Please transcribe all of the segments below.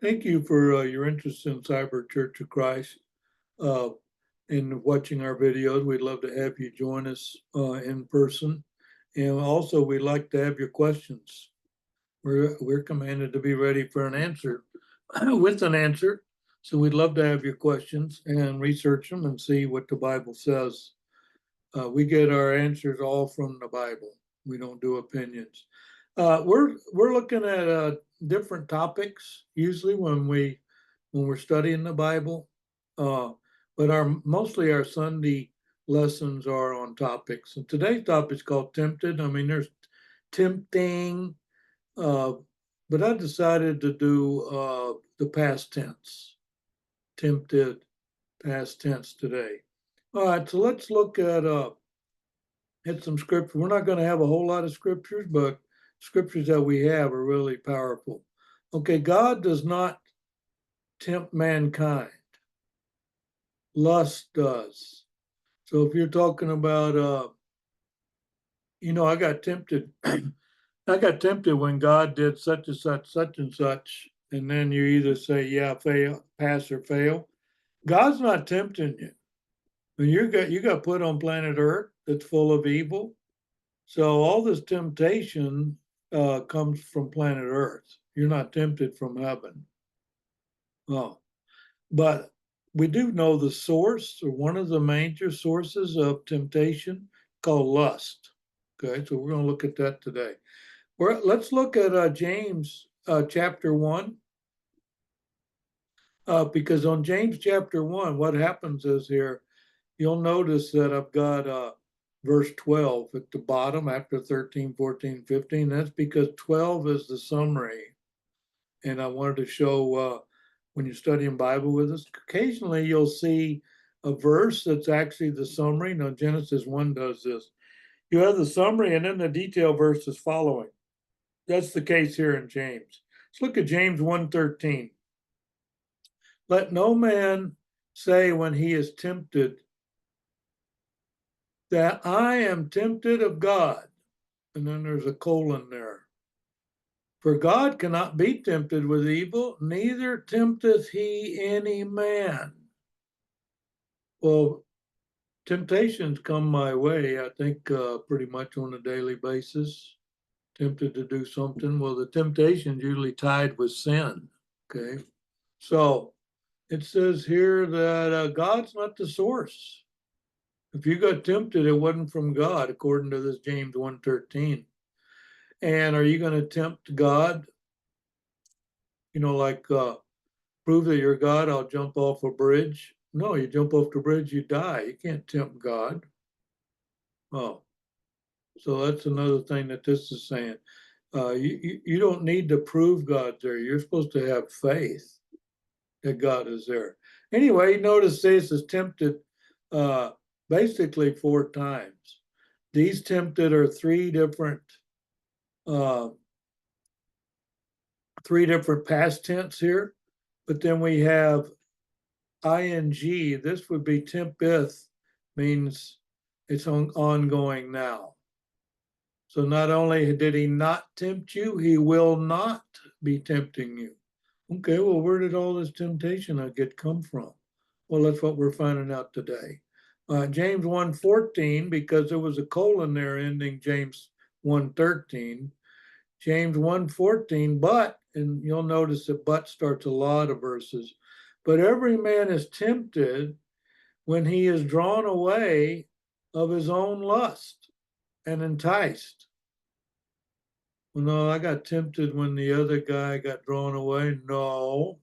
Thank you for your interest in Cyber Church of Christ uh, and watching our videos. We'd love to have you join us in person. And also, we'd like to have your questions. We're commanded to be ready for an answer with an answer. So we'd love to have your questions and research them and see what the Bible says. We get our answers all from the Bible. We don't do opinions. We're looking at different topics usually when we're studying the Bible, uh, but our mostly our Sunday lessons are on topics. And today's topic is called tempted. I mean, there's tempting, uh, but I decided to do the past tense, tempted, past tense today. All right, so let's look at some scripture. We're not going to have a whole lot of scriptures, but scriptures that we have are really powerful. Okay, God does not tempt mankind. Lust does. So if you're talking about, I got tempted. I got tempted when God did such and such, and then you either say, yeah, fail, pass or fail. God's not tempting you. When you got put on planet Earth that's full of evil. So all this temptation comes from planet Earth. You're not tempted from heaven. Oh, but we do know the source, or one of the major sources of temptation, called lust. Okay, so we're going to look at that today. Let's look at James chapter 1, because on James chapter 1, what happens is here, you'll notice that I've got verse 12 at the bottom after 13, 14, 15. That's because 12 is the summary. And I wanted to show when you're studying Bible with us, occasionally you'll see a verse that's actually the summary. Now, Genesis 1 does this. You have the summary and then the detail verse is following. That's the case here in James. Let's look at James 1:13. Let no man say when he is tempted that I am tempted of God. And then there's a colon there. For God cannot be tempted with evil, neither tempteth he any man. Well, temptations come my way, I think, pretty much on a daily basis. Tempted to do something. Well, the temptation's usually tied with sin. Okay. So it says here that God's not the source. If you got tempted, it wasn't from God, according to this James 1:13. And are you going to tempt God? Like prove that you're God, I'll jump off a bridge. No, you jump off the bridge, you die. You can't tempt God. Oh, so that's another thing that this is saying. You don't need to prove God's there. You're supposed to have faith that God is there. Anyway, notice this is tempted uh, basically 4 times. These tempted are uh, three different past tense here, but then we have ing. This would be tempteth, means it's ongoing now. So not only did he not tempt you, he will not be tempting you. Okay, well, where did all this temptation come from? Well, that's what we're finding out today. James 1:14, because there was a colon there ending James 1:13. James 1:14, but, and you'll notice that but starts a lot of verses, but every man is tempted when he is drawn away of his own lust and enticed. Well, no, I got tempted when the other guy got drawn away. No,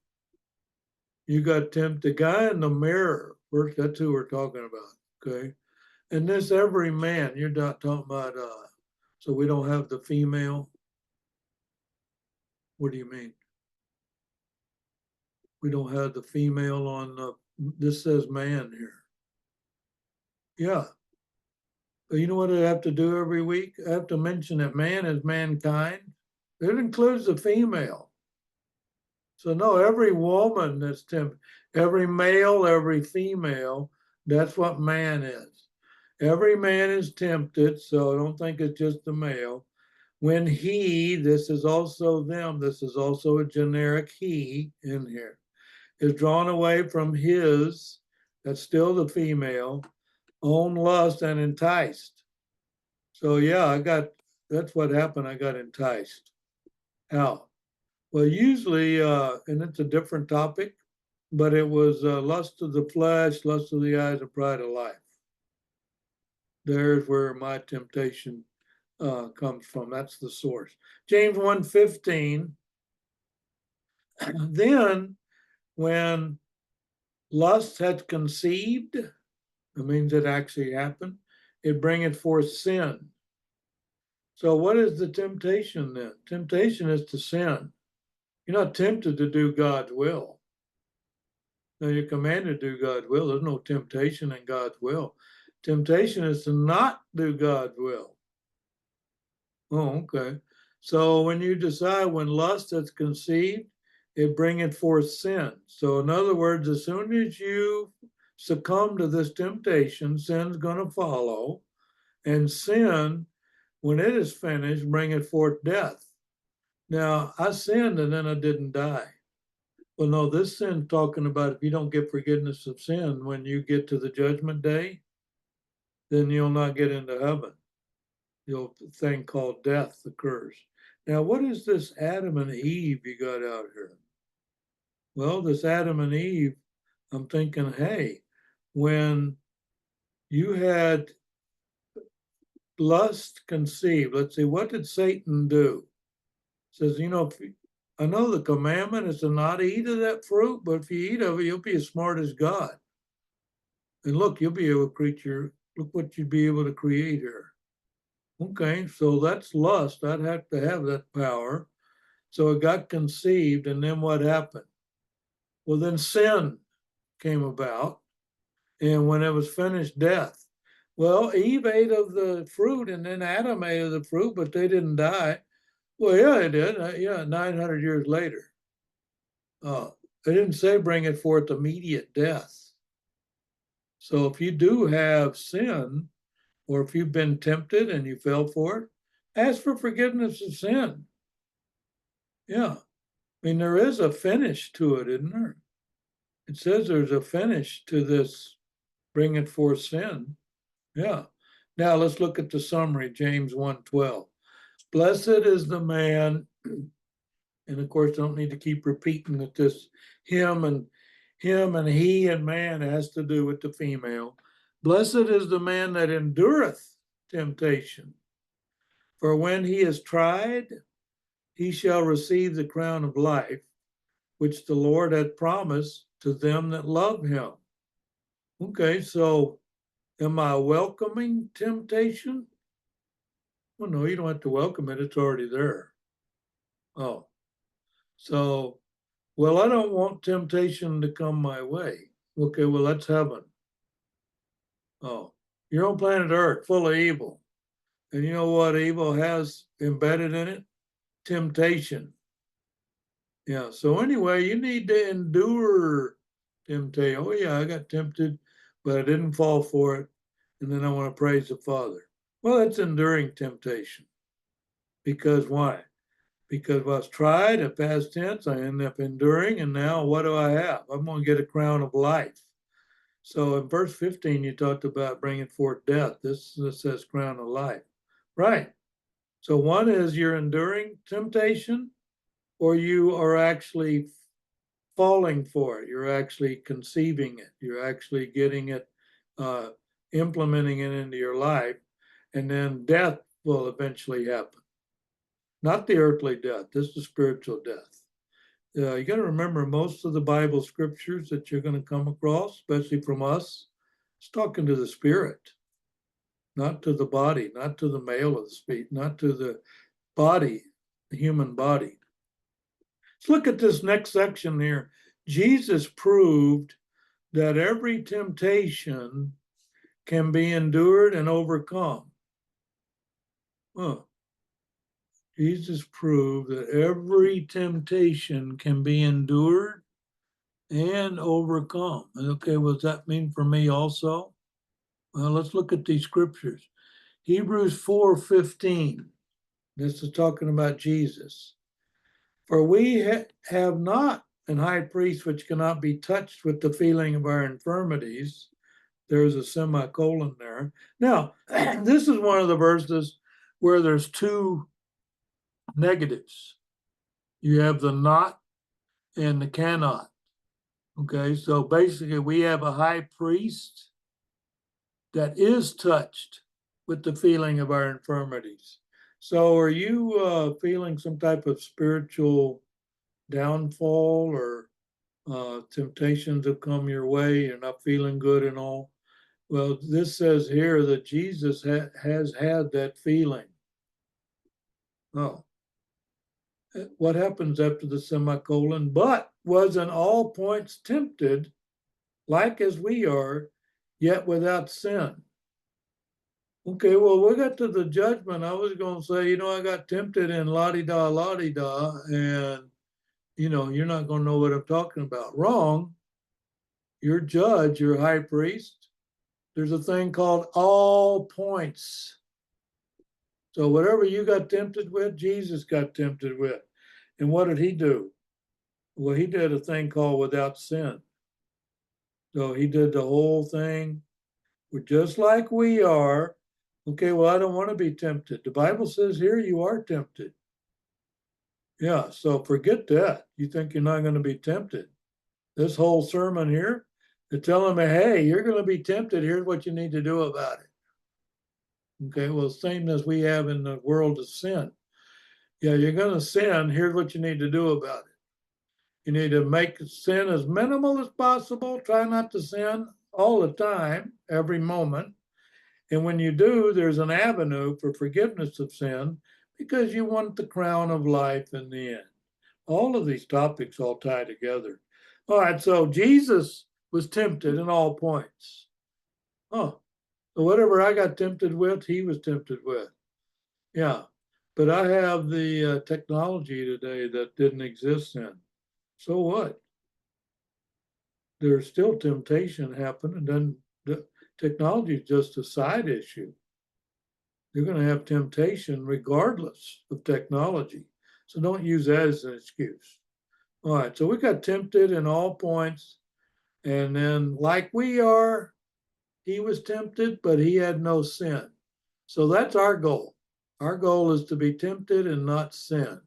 you got tempted. The guy in the mirror, first, that's who we're talking about. Okay. And this every man, you're not talking about, so we don't have the female. What do you mean? We don't have the female on this says man here. Yeah. But you know what I have to do every week? I have to mention that man is mankind. It includes the female. So no, every woman that's tempted, every male, every female, that's what man is. Every man is tempted, so I don't think it's just the male. when he, this is also them, this is also a generic he in here, is drawn away from his, that's still the female, own lust and enticed. So yeah, that's what happened. I got enticed. How? Well, usually, and it's a different topic, but it was lust of the flesh, lust of the eyes, and pride of life. There's where my temptation comes from. That's the source. James 1:15. Then when lust had conceived, it means it actually happened, it bringeth forth sin. So what is the temptation then? Temptation is to sin. You're not tempted to do God's will. No, you're commanded to do God's will. There's no temptation in God's will. Temptation is to not do God's will. Oh, okay. So when you decide when lust is conceived, it bringeth forth sin. So in other words, as soon as you succumb to this temptation, sin's going to follow. And sin, when it is finished, bringeth forth death. Now, I sinned and then I didn't die. Well, no, this sin talking about if you don't get forgiveness of sin when you get to the judgment day, then you'll not get into heaven. The thing called death occurs. Now, what is this Adam and Eve you got out here? Well, this Adam and Eve, I'm thinking, hey, when you had lust conceived, let's see, what did Satan do? Says, I know the commandment is to not eat of that fruit, but if you eat of it, you'll be as smart as God. And look, you'll be able to create look what you'd be able to create here. Okay, so that's lust. I'd have to have that power. So it got conceived, and then what happened? Well, then sin came about, and when it was finished, death. Well, Eve ate of the fruit, and then Adam ate of the fruit, but they didn't die. Well, yeah, they did. Yeah, 900 years later. They didn't say bring it forth immediate death. So if you do have sin, or if you've been tempted and you fell for it, ask for forgiveness of sin. Yeah. I mean, there is a finish to it, isn't there? It says there's a finish to this bring it forth sin. Yeah. Now let's look at the summary, James 1:12. Blessed is the man, and of course, don't need to keep repeating that this him and he and man has to do with the female. Blessed is the man that endureth temptation. For when he is tried, he shall receive the crown of life, which the Lord hath promised to them that love him. Okay, so am I welcoming temptation? Well, no, you don't have to welcome it. It's already there. Oh, so, well, I don't want temptation to come my way. Okay, well, that's heaven. Oh, you're on planet Earth, full of evil. And you know what evil has embedded in it? Temptation. Yeah, so anyway, you need to endure temptation. Oh, yeah, I got tempted, but I didn't fall for it. And then I want to praise the Father. Well, that's enduring temptation. Because why? Because I was tried at past tense, I ended up enduring, and now what do I have? I'm going to get a crown of life. So in verse 15, you talked about bringing forth death. This says crown of life. Right. So one is you're enduring temptation, or you are actually falling for it. You're actually conceiving it. You're actually getting it, implementing it into your life, and then death will eventually happen. Not the earthly death. This is spiritual death. You got to remember most of the Bible scriptures that you're going to come across, especially from us, it's talking to the spirit, not to the body, not to the male of the speech, not to the body, the human body. Let's look at this next section here. Jesus proved that every temptation can be endured and overcome. Jesus proved that every temptation can be endured and overcome. Okay, what does that mean for me also? Well, let's look at these scriptures. Hebrews 4:15. This is talking about Jesus. For we have not an high priest which cannot be touched with the feeling of our infirmities. There's a semicolon there. Now, this is one of the verses where there's two negatives. You have the not and the cannot. Okay, so basically we have a high priest that is touched with the feeling of our infirmities. So are you feeling some type of spiritual downfall or temptations have come your way? You're not feeling good and all? Well, this says here that Jesus has had that feeling. Oh, what happens after the semicolon? But was in all points tempted, like as we are, yet without sin. Okay, well, we got to the judgment. I was going to say, I got tempted in la-di-da, and, you're not going to know what I'm talking about. Wrong. Your judge, your high priest, there's a thing called all points. So whatever you got tempted with, Jesus got tempted with. And what did he do? Well, he did a thing called without sin. So he did the whole thing. We're just like we are. Okay, well, I don't want to be tempted. The Bible says here you are tempted. Yeah, so forget that. You think you're not going to be tempted. This whole sermon here, they're telling me, hey, you're going to be tempted. Here's what you need to do about it. Okay, well, same as we have in the world of sin. Yeah, you're going to sin. Here's what you need to do about it. You need to make sin as minimal as possible. Try not to sin all the time, every moment. And when you do, there's an avenue for forgiveness of sin because you want the crown of life in the end. All of these topics all tie together. All right, so Jesus was tempted in all points. Oh, so whatever I got tempted with, he was tempted with. Yeah, but I have the technology today that didn't exist then. So what? There's still temptation happening. Then the technology is just a side issue. You're going to have temptation regardless of technology. So don't use that as an excuse. All right, so we got tempted in all points. And then, like we are, he was tempted, but he had no sin. So that's our goal. Our goal is to be tempted and not sin.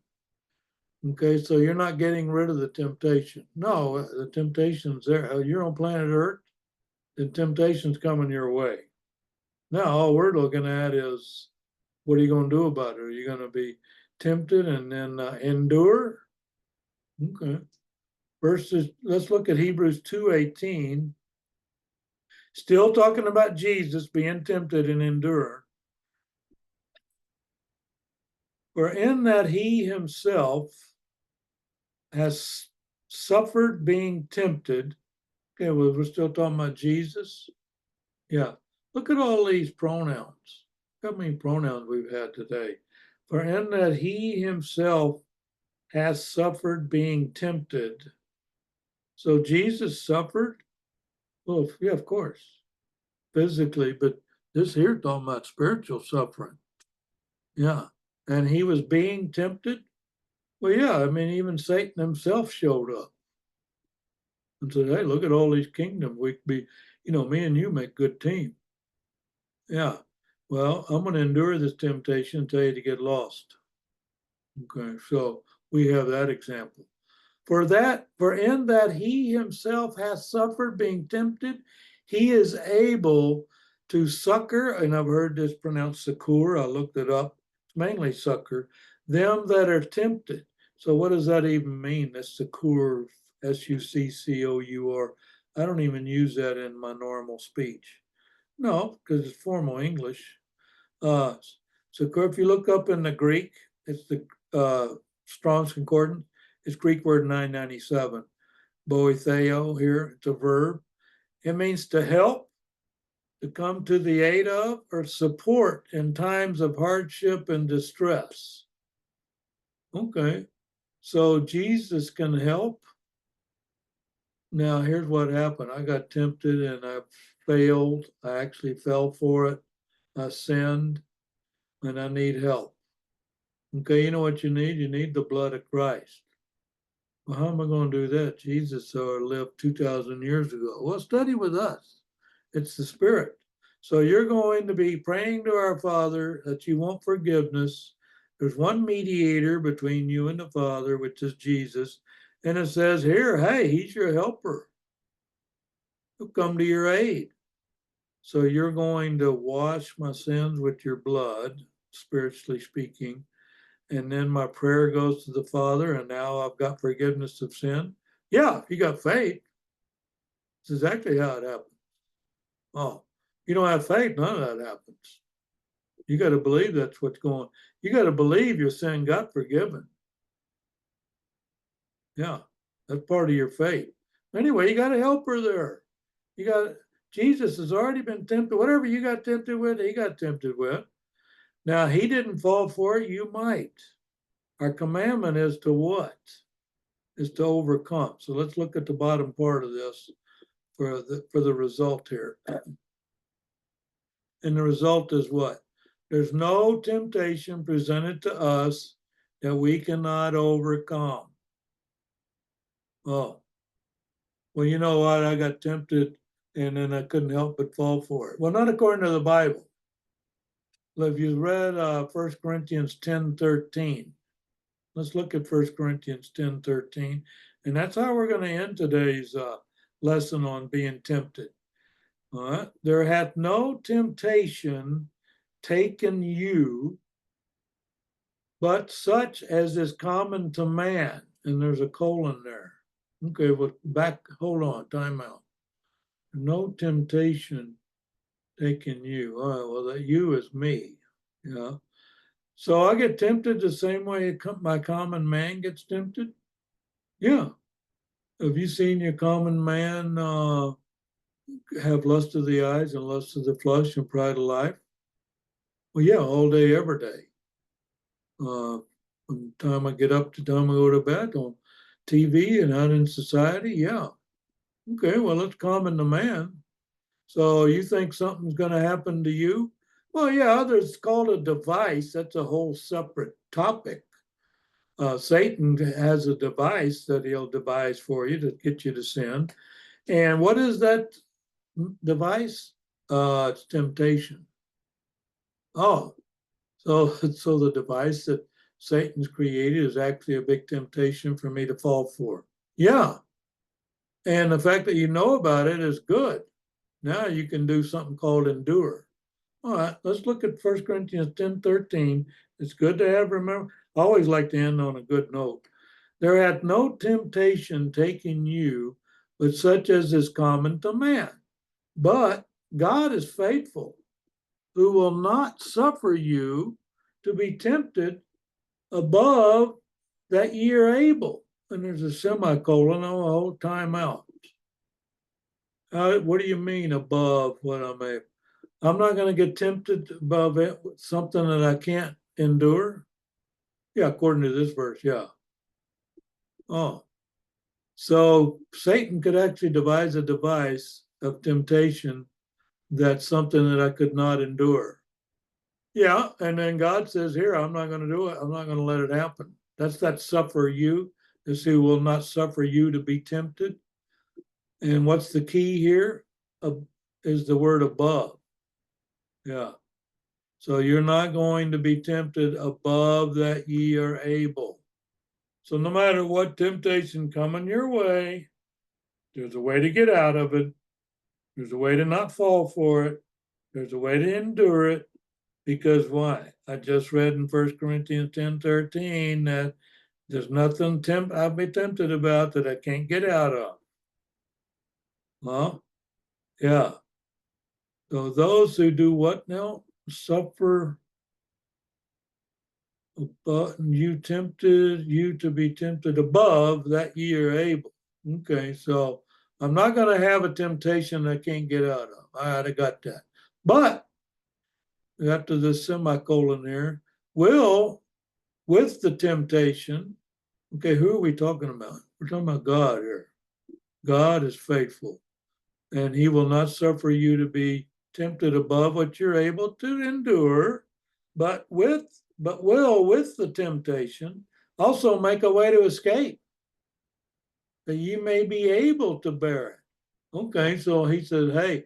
Okay, so you're not getting rid of the temptation. No, the temptation's there. You're on planet Earth, the temptation's coming your way. Now, all we're looking at is what are you going to do about it? Are you going to be tempted and then endure? Okay. Verses, let's look at Hebrews 2:18. Still talking about Jesus being tempted and endure. For in that he himself has suffered being tempted. Okay, well, we're still talking about Jesus. Yeah. Look at all these pronouns. How many pronouns we've had today. For in that he himself has suffered being tempted. So Jesus suffered? Well, yeah, of course, physically, but this here talking about spiritual suffering. Yeah. And he was being tempted? Well, yeah, I mean, even Satan himself showed up and said, hey, look at all these kingdoms. We could be, me and you make good team. Yeah. Well, I'm going to endure this temptation until you get lost. Okay, so we have that example. For in that he himself has suffered being tempted, he is able to succor, and I've heard this pronounced succour, I looked it up, it's mainly succor, them that are tempted. So what does that even mean? That's succour, S-U-C-C-O-U-R. I don't even use that in my normal speech. No, because it's formal English. Succor, if you look up in the Greek, it's the Strong's Concordance, it's Greek word 997. Boetheo here, it's a verb. It means to help, to come to the aid of, or support in times of hardship and distress. Okay, so Jesus can help. Now, here's what happened. I got tempted and I failed. I actually fell for it. I sinned and I need help. Okay, you know what you need? You need the blood of Christ. Well, how am I going to do that? Jesus lived 2,000 years ago. Well, study with us. It's the Spirit. So you're going to be praying to our Father that you want forgiveness. There's one mediator between you and the Father, which is Jesus. And it says here, hey, he's your helper. He'll come to your aid. So you're going to wash my sins with your blood, spiritually speaking. And then my prayer goes to the Father, and now I've got forgiveness of sin. Yeah, if you got faith, it's exactly how it happens. Oh, you don't have faith, none of that happens. You got to believe that's what's going on. You got to believe your sin got forgiven. Yeah, that's part of your faith. Anyway, you got a helper there. You got Jesus has already been tempted. Whatever you got tempted with, he got tempted with. Now, he didn't fall for it. You might. Our commandment is to what? Is to overcome. So let's look at the bottom part of this for the result here. And the result is what? There's no temptation presented to us that we cannot overcome. Oh, well, you know what? I got tempted and then I couldn't help but fall for it. Well, not according to the Bible. Well, if you read 1 Corinthians 10:13, let's look at 1 Corinthians 10:13. And that's how we're going to end today's lesson on being tempted. All right. There hath no temptation taken you, but such as is common to man. And there's a colon there. Okay, well, hold on, time out. No temptation taken you. All right, well, that you is me. Yeah. So I get tempted the same way my common man gets tempted? Yeah. Have you seen your common man have lust of the eyes and lust of the flesh and pride of life? Well, yeah, all day, every day. From the time I get up to the time I go to bed on TV and out in society, yeah. Okay, well, it's common to man. So you think something's going to happen to you? Well, yeah, there's called a device. That's a whole separate topic. Satan has a device that he'll devise for you to get you to sin. And what is that device? It's temptation. Oh, so the device that Satan's created is actually a big temptation for me to fall for. Yeah. And the fact that you know about it is good. Now you can do something called endure. All right, let's look at 1 Corinthians 10:13. It's good to have, remember, I always like to end on a good note. There hath no temptation taken you, but such as is common to man. But God is faithful, who will not suffer you to be tempted above that ye are able. And there's a semicolon, I'll hold time out. What do you mean above what I'm able? I'm not going to get tempted above it, something that I can't endure. Yeah, according to this verse, yeah. Oh, so Satan could actually devise a device of temptation that's something that I could not endure. Yeah, and then God says, here, I'm not going to do it. I'm not going to let it happen. That's that suffer you, is who will not suffer you to be tempted. And what's the key here? Is the word above. Yeah. So you're not going to be tempted above that ye are able. So no matter what temptation coming your way, there's a way to get out of it. There's a way to not fall for it. There's a way to endure it. Because why? I just read in 1 Corinthians 10:13 that there's nothing I'll be tempted about that I can't get out of. Well, yeah. So those who do what now? Suffer you to be tempted above that ye are able. Okay, so I'm not going to have a temptation I can't get out of. I got that. But after the semicolon there, will with the temptation, okay, who are we talking about? We're talking about God here. God is faithful, and he will not suffer you to be tempted above what you're able to endure, but with but will with the temptation also make a way to escape, that you may be able to bear it. Okay, so he said, hey,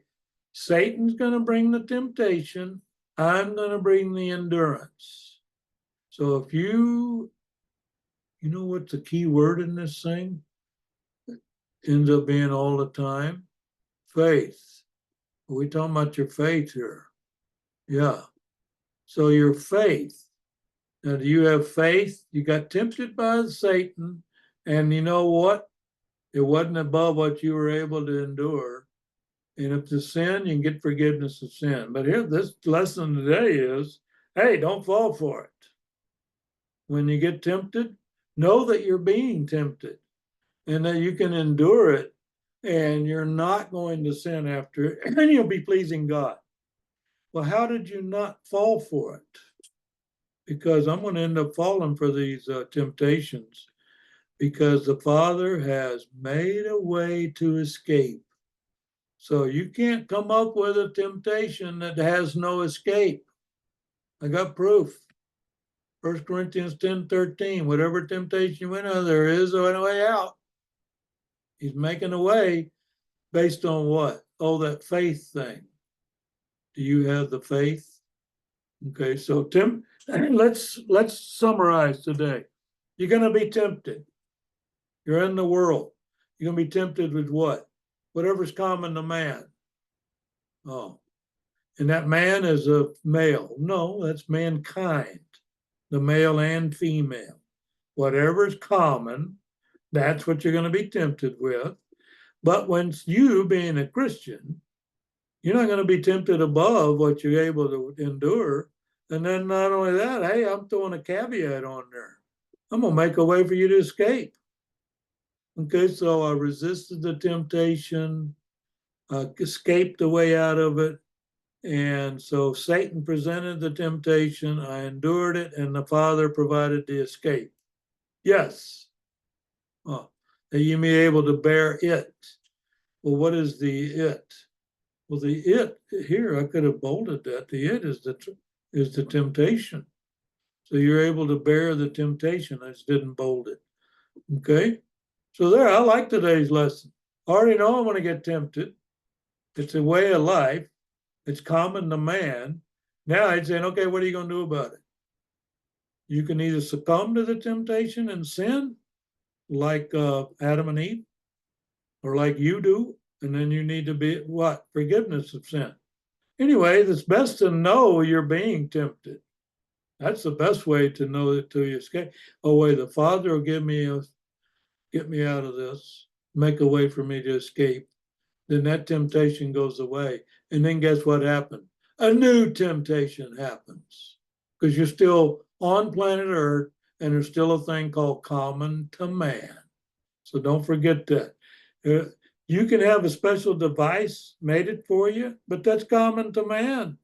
Satan's going to bring the temptation. I'm going to bring the endurance. So if you know what's the key word in this thing? It ends up being all the time? Faith. Are we talking about your faith here? Yeah. So your faith. Now, do you have faith? You got tempted by Satan, and you know what? It wasn't above what you were able to endure. And if it's sin, you can get forgiveness of sin. But here, this lesson today is, hey, don't fall for it. When you get tempted, know that you're being tempted and that you can endure it and you're not going to sin after it and you'll be pleasing God. Well, how did you not fall for it? Because I'm going to end up falling for these temptations because the Father has made a way to escape. So you can't come up with a temptation that has no escape. I got proof. 1 Corinthians 10:13, whatever temptation you went on, there is a way out. He's making a way based on what? Oh, that faith thing. Do you have the faith? Okay, so Tim, let's summarize today. You're going to be tempted. You're in the world. You're going to be tempted with what? Whatever's common to man. Oh, and that man is a male. No, that's mankind, the male and female. Whatever's common, that's what you're going to be tempted with. But when you, being a Christian, you're not going to be tempted above what you're able to endure. And then not only that, hey, I'm throwing a caveat on there. I'm going to make a way for you to escape. Okay, so I resisted the temptation, escaped the way out of it. And so Satan presented the temptation, I endured it, and the Father provided the escape. Yes. Oh, that you may be able to bear it. Well, what is the it? Well, the it here, I could have bolded that. The it is the temptation. So you're able to bear the temptation. I just didn't bold it. Okay. So there, I like today's lesson. I already know I'm going to get tempted. It's a way of life. It's common to man. Now I'd say, okay, what are you going to do about it? You can either succumb to the temptation and sin, like Adam and Eve, or like you do, and then you need to be what? Forgiveness of sin. Anyway, it's best to know you're being tempted. That's the best way to know that to escape. Oh, wait, the Father will get me out of this, make a way for me to escape. Then that temptation goes away. And then guess what happened? A new temptation happens because you're still on planet Earth and there's still a thing called common to man. So don't forget that. You can have a special device made it for you, but that's common to man.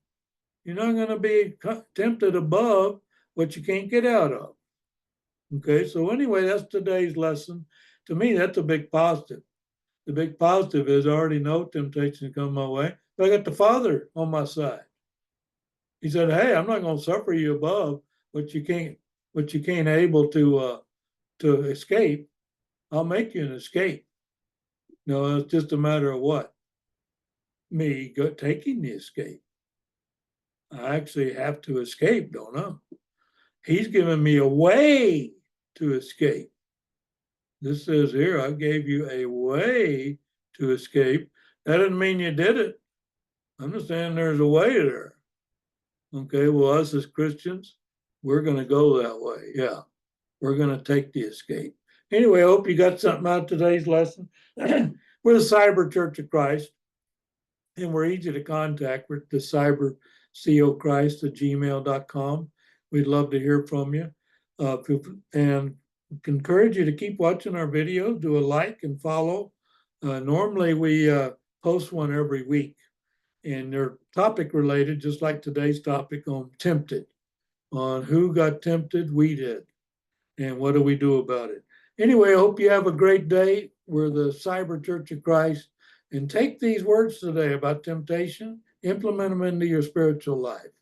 You're not going to be tempted above what you can't get out of. Okay, so anyway, that's today's lesson. To me, that's a big positive. The big positive is I already know temptation come my way, but I got the Father on my side. He said, "Hey, I'm not going to suffer you above what you can't able to escape. I'll make you an escape. No, it's just a matter of what? Me taking the escape. I actually have to escape, don't I? He's given me a way to escape. This says here, I gave you a way to escape. That doesn't mean you did it. I'm just saying there's a way there. Okay, well, us as Christians, we're going to go that way. Yeah, we're going to take the escape. Anyway, I hope you got something out of today's lesson. We're the Cyber Church of Christ, and we're easy to contact. We're the cybercochrist@gmail.com. We'd love to hear from you. And encourage you to keep watching our videos, do a like and follow. Normally we post one every week and they're topic related, just like today's topic on tempted, on who got tempted. We did. And what do we do about it? Anyway, I hope you have a great day. We're the Cyber Church of Christ, and take these words today about temptation, implement them into your spiritual life.